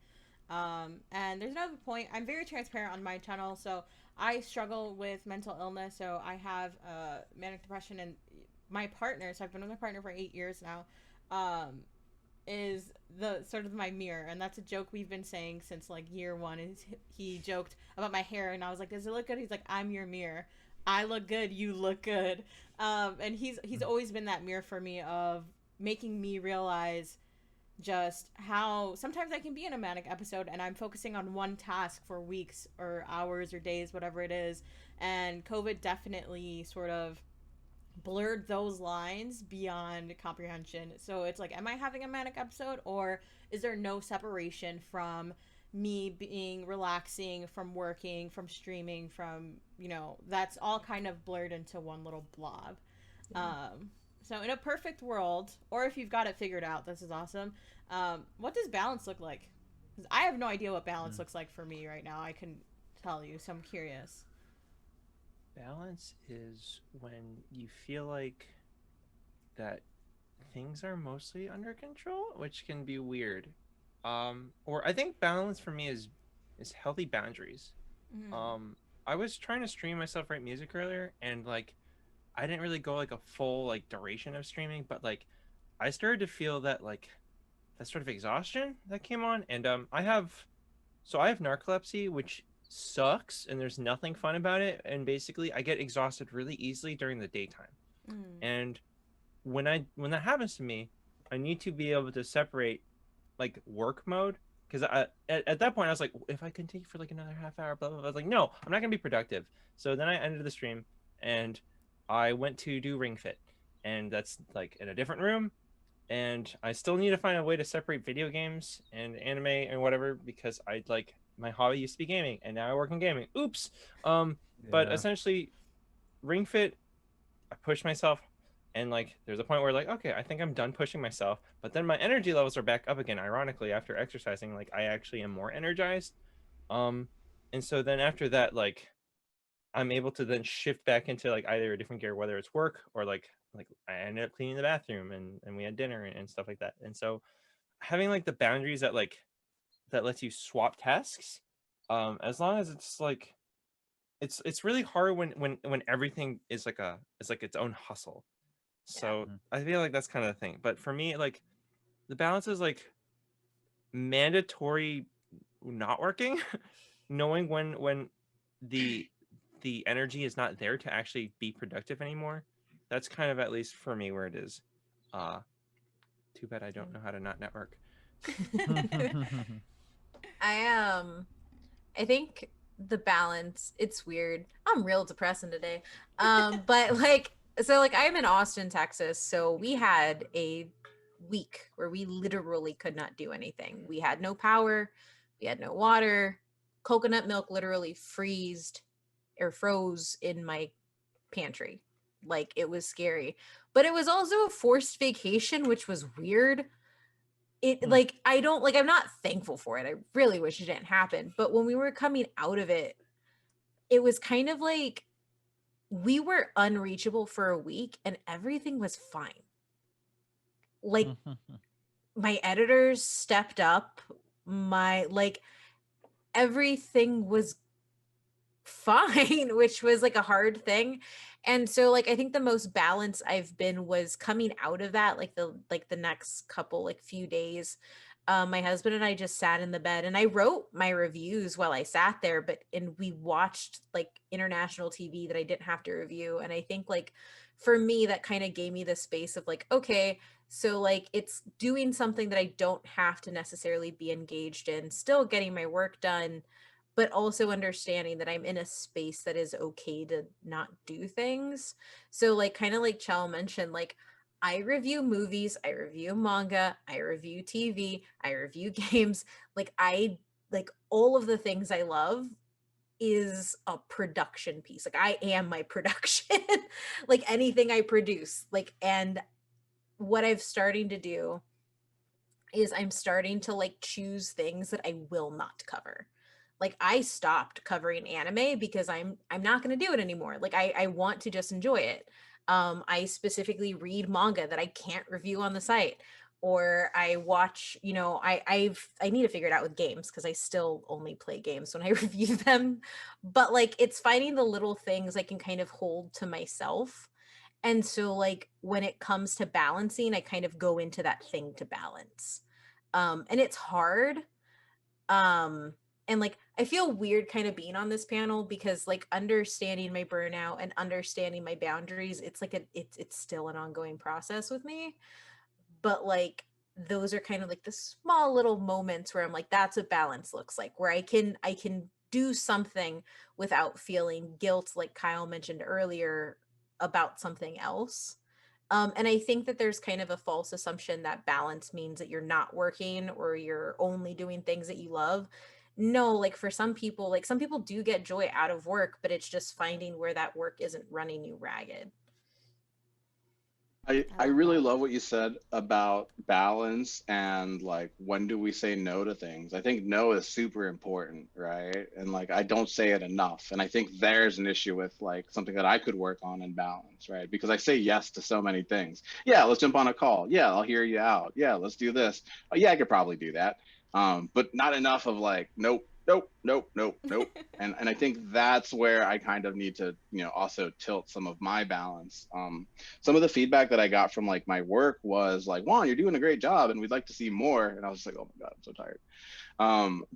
And there's another point. I'm very transparent on my channel. So I struggle with mental illness. So I have manic depression, and my partner, so I've been with my partner for 8 years now, is the sort of my mirror. And that's a joke we've been saying since like year one. Is he joked about my hair, and I was like, does it look good? He's like, I'm your mirror. I look good, you look good. And he's always been that mirror for me of making me realize just how sometimes I can be in a manic episode and I'm focusing on one task for weeks or hours or days, whatever it is. And COVID definitely sort of blurred those lines beyond comprehension. So it's like, am I having a manic episode, or is there no separation from me being relaxing, from working, from streaming, from that's all kind of blurred into one little blob. So in a perfect world, or if you've got it figured out, this is awesome. What does balance look like? 'Cause I have no idea what balance looks like for me right now. I can tell you, so I'm curious. Balance is when you feel like that things are mostly under control, which can be weird. Or I think balance for me is healthy boundaries. I was trying to stream myself write music earlier, and like I didn't really go like a full like duration of streaming, but like I started to feel that like that sort of exhaustion that came on. And I have narcolepsy, which sucks, and there's nothing fun about it. And basically I get exhausted really easily during the daytime. And when that happens to me, I need to be able to separate like work mode, because at that point I was like, if I continue for like another half hour, blah blah blah, I was like, no, I'm not gonna be productive. So then I ended the stream and I went to do Ring Fit, and that's like in a different room, and I still need to find a way to separate video games and anime and whatever, because I like my hobby used to be gaming and now I work in gaming. Oops. But essentially Ring Fit, I pushed myself, and like there's a point where like, okay, I think I'm done pushing myself, but then my energy levels are back up again. Ironically, after exercising, like I actually am more energized. And so then after that, like I'm able to then shift back into like either a different gear, whether it's work or like I ended up cleaning the bathroom, and we had dinner and stuff like that. And so having like the boundaries that like that lets you swap tasks, as long as it's like it's really hard when everything is like its own hustle. So I feel like that's kind of the thing. But for me, like the balance is like mandatory not working, knowing when the energy is not there to actually be productive anymore. That's kind of, at least for me, where it is. Too bad I don't know how to not network. I think the balance, it's weird. I'm real depressing today. But like so like I'm in Austin, Texas, so we had a week where we literally could not do anything. We had no power, we had no water. Coconut milk literally froze in my pantry. Like it was scary. But it was also a forced vacation, which was weird. Like I don't like I'm not thankful for it. I really wish it didn't happen. But when we were coming out of it, it was kind of like we were unreachable for a week and everything was fine. Like my editors stepped up, my like everything was fine, which was like a hard thing. And so like I think the most balanced I've been was coming out of that, like the next couple like few days. My husband and I just sat in the bed and I wrote my reviews while I sat there, but and we watched like international TV that I didn't have to review. And I think like for me that kind of gave me the space of like, okay, so like it's doing something that I don't have to necessarily be engaged in, still getting my work done, but also understanding that I'm in a space that is okay to not do things. So like kind of like Chel mentioned, like I review movies, I review manga, I review TV, I review games. Like I like all of the things I love is a production piece. Like I am my production. Like anything I produce. Like and what I've starting to do is I'm starting to like choose things that I will not cover. Like I stopped covering anime because I'm not going to do it anymore. Like I want to just enjoy it. I specifically read manga that I can't review on the site, or I watch, you know, I need to figure it out with games because I still only play games when I review them. But like it's finding the little things I can kind of hold to myself. And so like when it comes to balancing, I kind of go into that thing to balance. And it's hard. Um and like I feel weird kind of being on this panel because like understanding my burnout and understanding my boundaries, it's like it's still an ongoing process with me. But like those are kind of like the small little moments where I'm like that's what balance looks like, where I can do something without feeling guilt like Kyle mentioned earlier about something else. And I think that there's kind of a false assumption that balance means that you're not working or you're only doing things that you love. No, like for some people, like some people do get joy out of work, but it's just finding where that work isn't running you ragged. I love really that. love what you said about balance and like when do we say no to things? I think no is super important, right? And like I don't say it enough. And I think there's an issue with like something that I could work on in balance, right? Because I say yes to so many things. Yeah, let's jump on a call. Yeah, I'll hear you out. Yeah, let's do this. Oh, yeah, I could probably do that. But not enough of like, nope, nope, nope, nope, nope. And I think that's where I kind of need to, you know, also tilt some of my balance. Some of the feedback that I got from like my work was like, Juan, you're doing a great job and we'd like to see more. And I was just like, oh my God, I'm so tired.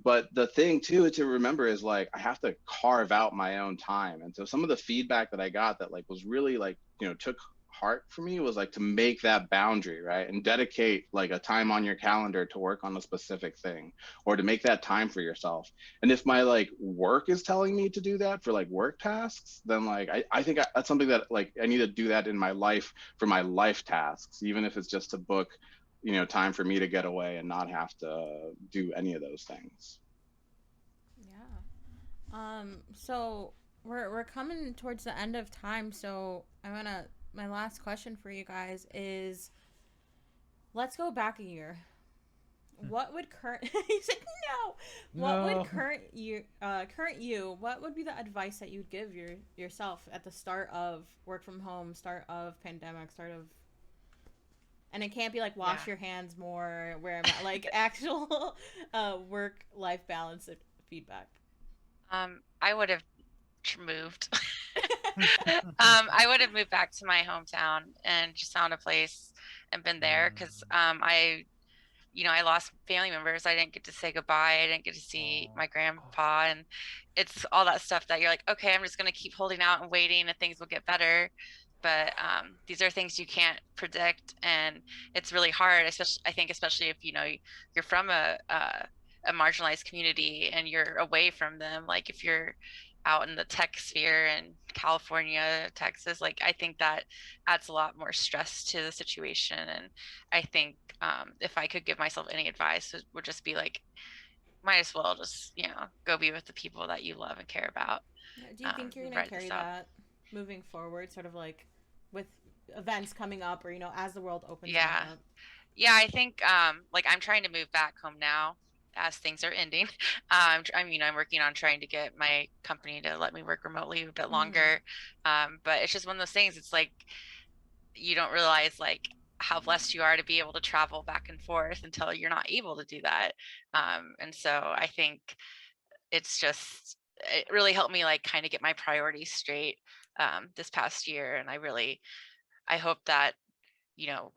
But the thing too to remember is like I have to carve out my own time. And so some of the feedback that I got that like was really like, you know, took heart for me was like to make that boundary, right? And dedicate like a time on your calendar to work on a specific thing or to make that time for yourself. And if my like work is telling me to do that for like work tasks, then like I think that's something that like I need to do that in my life for my life tasks, even if it's just to book, you know, time for me to get away and not have to do any of those things. Yeah. So we're coming towards the end of time, so my last question for you guys is let's go back a year. What would current he said no. What would No. current you, what would be the advice that you'd give yourself at the start of work from home, start of pandemic, start of and it can't be like wash Yeah. your hands more, where I'm at, like actual work life balance feedback. I would have moved. I would have moved back to my hometown and just found a place and been there because I lost family members. I didn't get to say goodbye. I didn't get to see my grandpa, and it's all that stuff that you're like, okay, I'm just gonna keep holding out and waiting, and things will get better. But these are things you can't predict, and it's really hard. Especially, I think, especially if you're from a a marginalized community and you're away from them, like if you're out in the tech sphere in California, Texas, like I think that adds a lot more stress to the situation. And I think if I could give myself any advice, it would just be like, might as well just, you know, go be with the people that you love and care about. Do you think you're going to Write this carry out. that moving forward, sort of like with events coming up, or, you know, as the world opens Yeah. back up? Yeah, I think like I'm trying to move back home now as things are ending. I'm working on trying to get my company to let me work remotely a bit longer. But it's just one of those things. It's like you don't realize like how blessed you are to be able to travel back and forth until you're not able to do that. And so I think it really helped me like kind of get my priorities straight this past year. And I hope that, you know,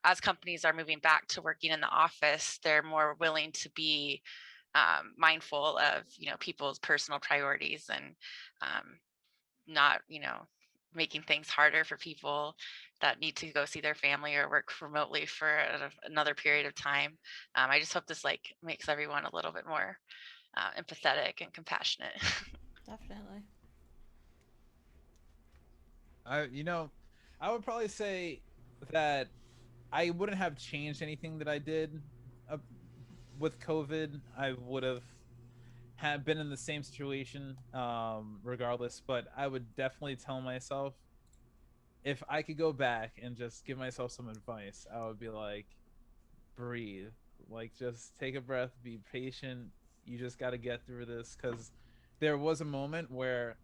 as companies are moving back to working in the office, they're more willing to be mindful of, you know, people's personal priorities and not, you know, making things harder for people that need to go see their family or work remotely for another period of time. I just hope this like makes everyone a little bit more empathetic and compassionate. Definitely. I would probably say that I wouldn't have changed anything that I did uh, with COVID. I would have been in the same situation regardless, but I would definitely tell myself, if I could go back and just give myself some advice, I would be like, breathe, like just take a breath, be patient. You just got to get through this, because there was a moment where,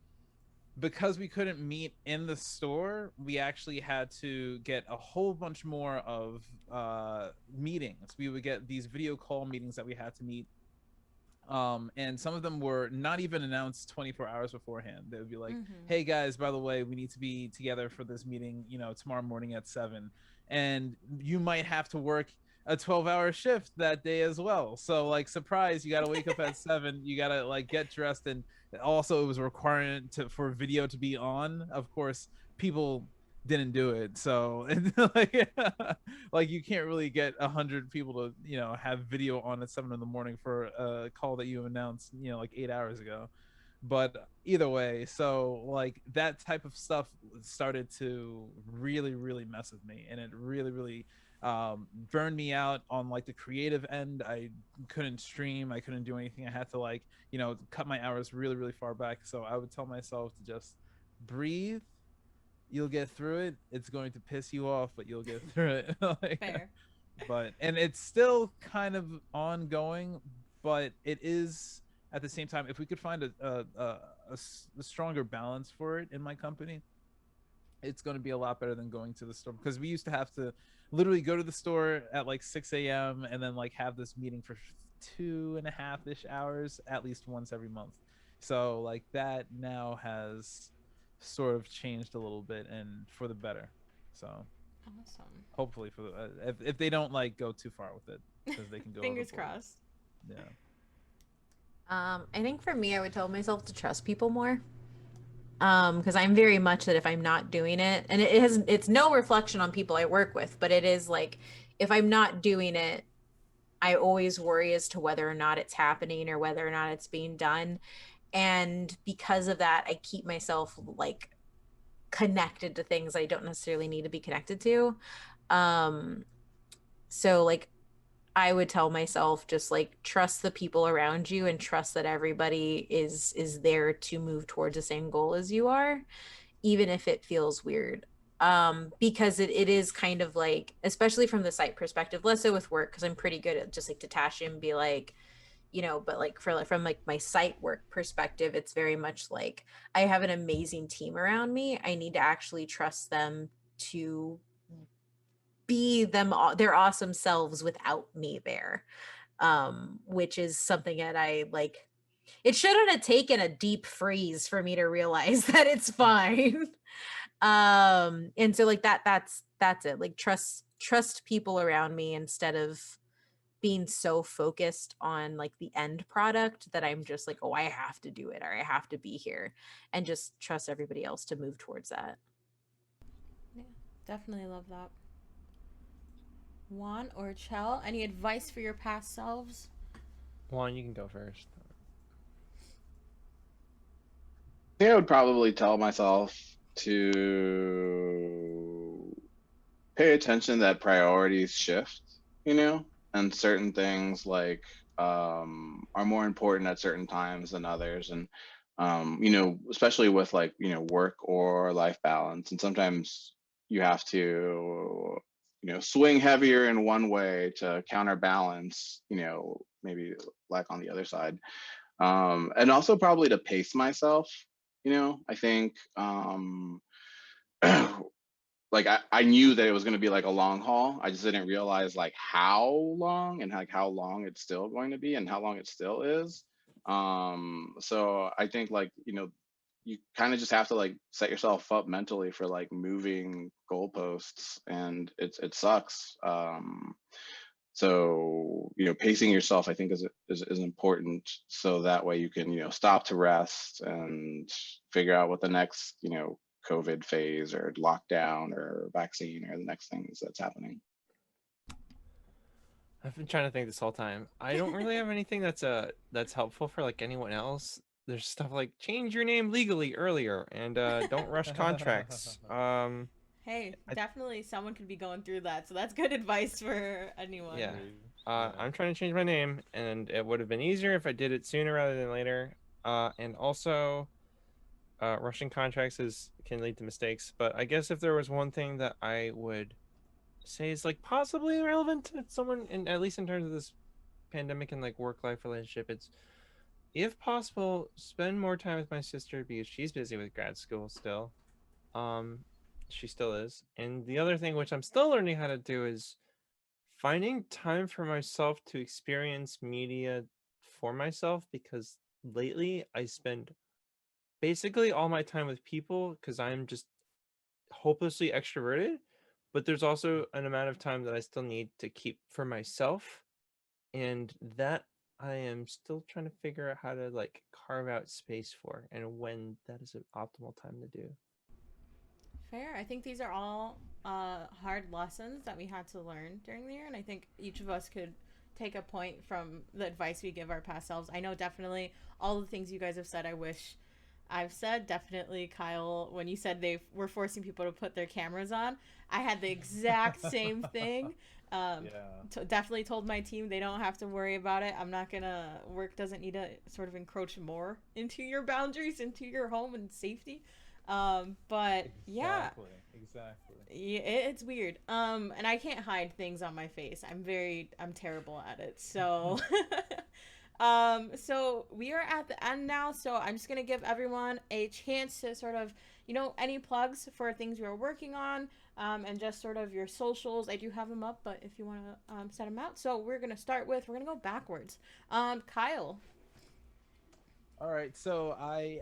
because we couldn't meet in the store, we actually had to get a whole bunch more of meetings. We would get these video call meetings that we had to meet, and some of them were not even announced 24 hours beforehand. They would be like, hey guys, by the way, we need to be together for this meeting, you know, tomorrow morning at 7, and you might have to work a 12-hour shift that day as well. So like, surprise, you got to wake up at 7, you got to like get dressed. And also it was a requirement for video to be on. Of course, people didn't do it, so like, like you can't really get 100 people to, you know, have video on at 7 in the morning for a call that you announced, you know, like 8 hours ago. But either way, so like that type of stuff started to really mess with me, and it really burned me out on like the creative end. I couldn't stream, I couldn't do anything. I had to, like, you know, cut my hours really far back. So I would tell myself to just breathe. You'll get through it. It's going to piss you off, but you'll get through it. Like, Fair. but, and it's still kind of ongoing, but it is at the same time, if we could find a stronger balance for it in my company, it's going to be a lot better than going to the store, because we used to have to literally go to the store at like 6 a.m. and then like have this meeting for 2.5-ish hours at least once every month. So like that now has sort of changed a little bit, and for the better. So Awesome. hopefully for the if they don't like go too far with it, because they can go Fingers overboard. crossed. Yeah. I think for me, I would tell myself to trust people more. Because I'm very much that if I'm not doing it, and it's no reflection on people I work with, but it is like, if I'm not doing it, I always worry as to whether or not it's happening or whether or not it's being done. And because of that, I keep myself like connected to things I don't necessarily need to be connected to. So like, I would tell myself, just like, trust the people around you and trust that everybody is there to move towards the same goal as you are, even if it feels weird. Because it is kind of like, especially from the site perspective, less so with work, because I'm pretty good at just like detaching and be like, you know, but like from like my site work perspective, it's very much like, I have an amazing team around me. I need to actually trust them to be their awesome selves without me there, which is something that I like. It shouldn't have taken a deep freeze for me to realize that it's fine. And so like that's it, like trust people around me instead of being so focused on like the end product that I'm just like, oh, I have to do it or I have to be here, and just trust everybody else to move towards that. Yeah, definitely love that. Juan or Chel, any advice for your past selves? Juan, you can go first. I think I would probably tell myself to pay attention that priorities shift, you know, and certain things like are more important at certain times than others. And you know, especially with like, you know, work or life balance. And sometimes you have to, you know, swing heavier in one way to counterbalance, you know, maybe like on the other side. And also probably to pace myself, you know. I think like I knew that it was going to be like a long haul. I just didn't realize like how long and like how long it's still going to be and how long it still is. So I think like, you know, you kind of just have to like set yourself up mentally for like moving goalposts, and it sucks. So you know, pacing yourself I think is important, so that way you can, you know, stop to rest and figure out what the next, you know, COVID phase or lockdown or vaccine or the next things that's happening. I've been trying to think this whole time. I don't really have anything that's helpful for like anyone else. There's stuff like change your name legally earlier and don't rush contracts. Hey, I, definitely someone could be going through that, so that's good advice for anyone. yeah. Yeah. I'm trying to change my name, and it would have been easier if I did it sooner rather than later. And also, rushing contracts can lead to mistakes. But I guess if there was one thing that I would say is like possibly relevant to someone, and at least in terms of this pandemic and like work-life relationship, it's if possible, spend more time with my sister because she's busy with grad school still. Um, she still is. And the other thing, which I'm still learning how to do, is finding time for myself to experience media for myself, because lately I spend basically all my time with people because I'm just hopelessly extroverted, but there's also an amount of time that I still need to keep for myself, and that I am still trying to figure out how to like carve out space for and when that is an optimal time to do. Fair. I think these are all hard lessons that we had to learn during the year, and I think each of us could take a point from the advice we give our past selves. I know definitely all the things you guys have said, I wish I've said. Definitely, Kyle, when you said they were forcing people to put their cameras on, I had the exact same thing. Definitely told my team they don't have to worry about it. I'm not gonna, work doesn't need to sort of encroach more into your boundaries, into your home and safety. But yeah, Exactly. it's weird. And I can't hide things on my face. I'm terrible at it. So, so we are at the end now. So I'm just gonna give everyone a chance to sort of, you know, any plugs for things you're working on, and just sort of your socials. I do have them up, but if you want to set them out. So we're gonna go backwards. Kyle. All right, so I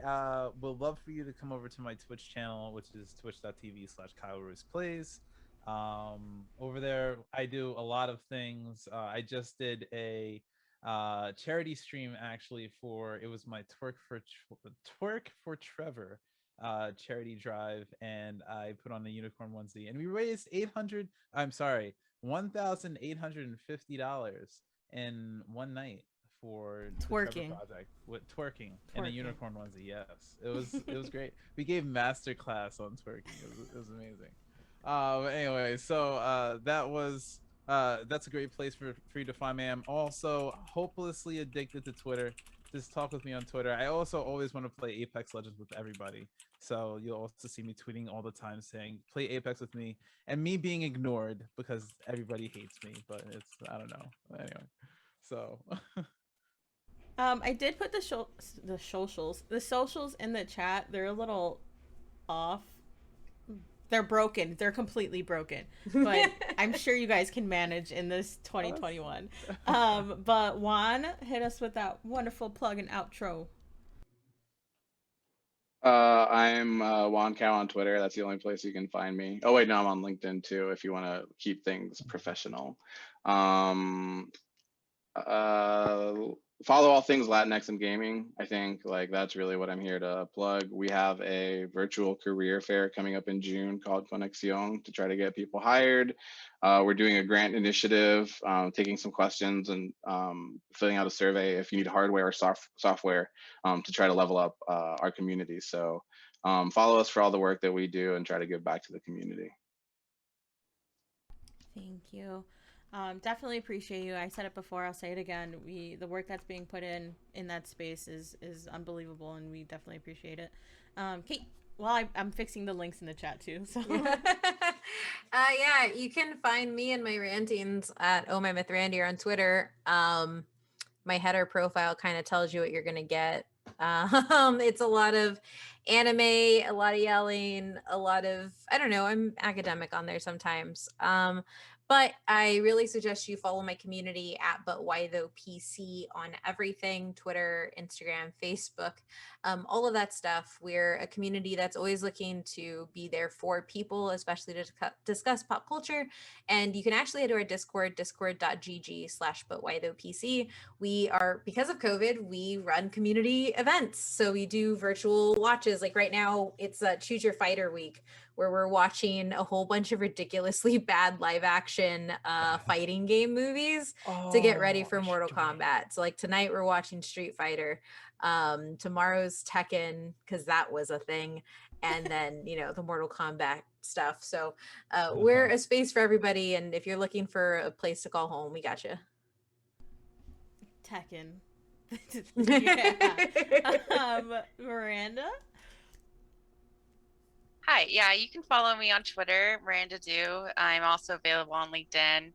would love for you to come over to my Twitch channel, which is twitch.tv/Kyle Royce Plays. Over there, I do a lot of things. I just did a charity stream actually for it was my Twerk for Trevor charity drive, and I put on the unicorn onesie, and we raised $1,850 in one night for the Trevor Twerking. Project with twerking and a unicorn onesie. Yes, it was great. We gave master class on twerking. It was amazing. Anyway, so that's a great place for you to find me. I'm also hopelessly addicted to Twitter. Just talk with me on Twitter. I also always want to play Apex Legends with everybody. So you'll also see me tweeting all the time saying, play Apex with me, and me being ignored because everybody hates me, but I don't know. Anyway, so. I did put the socials in the chat. They're a little off. They're broken. They're completely broken. But I'm sure you guys can manage in this 2021. But Juan, hit us with that wonderful plug and outro. I'm Juan Cow on Twitter. That's the only place you can find me. Oh wait, no, I'm on LinkedIn too if you want to keep things professional. follow all things Latinx in gaming. I think like that's really what I'm here to plug. We have a virtual career fair coming up in June called Conexión to try to get people hired. We're doing a grant initiative, taking some questions and filling out a survey if you need hardware or software to try to level up our community. So follow us for all the work that we do and try to give back to the community. Thank you. Definitely appreciate you. I said it before, I'll say it again. The work that's being put in that space is unbelievable, and we definitely appreciate it. Kate, well, I'm fixing the links in the chat too. So yeah, you can find me and my rantings at Oh My Myth Randy on Twitter. My header profile kind of tells you what you're gonna get. It's a lot of anime, a lot of yelling, a lot of, I don't know, I'm academic on there sometimes. But I really suggest you follow my community at But Why Though PC on everything, Twitter, Instagram, Facebook, all of that stuff. We're a community that's always looking to be there for people, especially to discuss pop culture. And you can actually head to our Discord, discord.gg/ButWhyThoughPC. We are, because of COVID, we run community events. So we do virtual watches. Like right now, it's Choose Your Fighter Week, where we're watching a whole bunch of ridiculously bad live action fighting game movies to get ready for Mortal Kombat. So like tonight we're watching Street Fighter. Tomorrow's Tekken, because that was a thing. And then, you know, the Mortal Kombat stuff. So we're a space for everybody. And if you're looking for a place to call home, we got you. Tekken. Yeah. Miranda? Hi, yeah, you can follow me on Twitter, Miranda Due. I'm also available on LinkedIn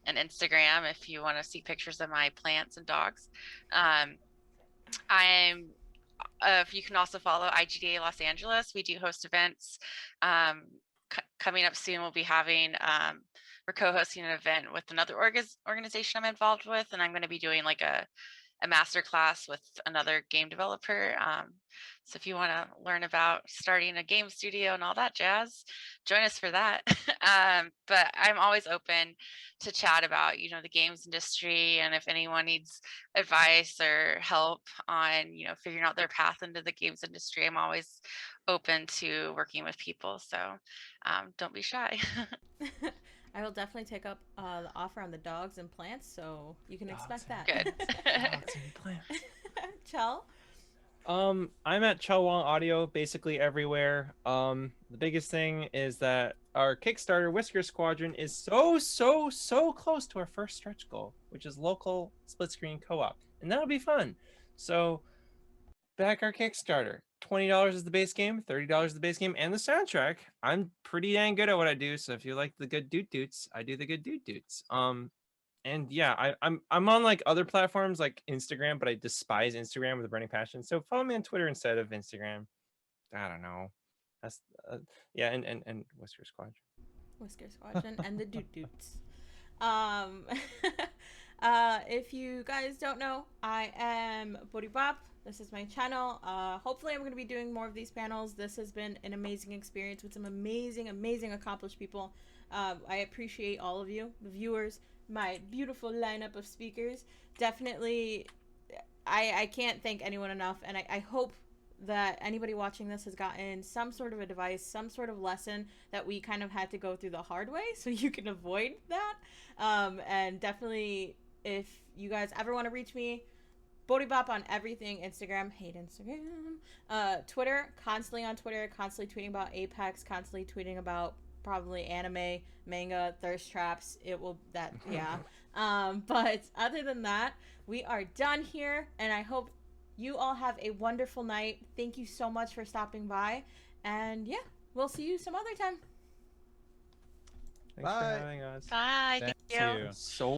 and Instagram if you want to see pictures of my plants and dogs. You can also follow IGDA Los Angeles. We do host events. Coming up soon, we'll be having, we're co-hosting an event with another organization I'm involved with, and I'm going to be doing like a master class with another game developer. So if you want to learn about starting a game studio and all that jazz, join us for that. But I'm always open to chat about, you know, the games industry, and if anyone needs advice or help on, you know, figuring out their path into the games industry, I'm always open to working with people. So don't be shy. I will definitely take up the offer on the dogs and plants, so you can expect that. Good. Dogs and plants. Chel? I'm at Chel Wong Audio basically everywhere. The biggest thing is that our Kickstarter Whisker Squadron is so close to our first stretch goal, which is local split screen co-op, and that'll be fun. So back our Kickstarter. $20 is the base game, $30 is the base game, and the soundtrack. I'm pretty dang good at what I do, so if you like the good doot-doots, I do the good doot-doots. And yeah, I'm on like other platforms like Instagram, but I despise Instagram with a burning passion. So follow me on Twitter instead of Instagram. I don't know. That's yeah, and Whisker Squadron. Whisker Squadron and the doot doots. If you guys don't know, I am Booribap. This is my channel. Hopefully I'm going to be doing more of these panels. This has been an amazing experience with some amazing accomplished people. I appreciate all of you, the viewers, my beautiful lineup of speakers. Definitely, I can't thank anyone enough, and I hope that anybody watching this has gotten some sort of advice, some sort of lesson that we kind of had to go through the hard way so you can avoid that. And definitely, if you guys ever want to reach me, Booribap on everything. Instagram, hate Instagram. Twitter, constantly on Twitter, constantly tweeting about Apex, constantly tweeting about probably anime, manga, thirst traps. It will, that, yeah. But other than that, we are done here, and I hope you all have a wonderful night. Thank you so much for stopping by, and yeah, we'll see you some other time. Thanks for having us. Bye. Thank Thank you. you. So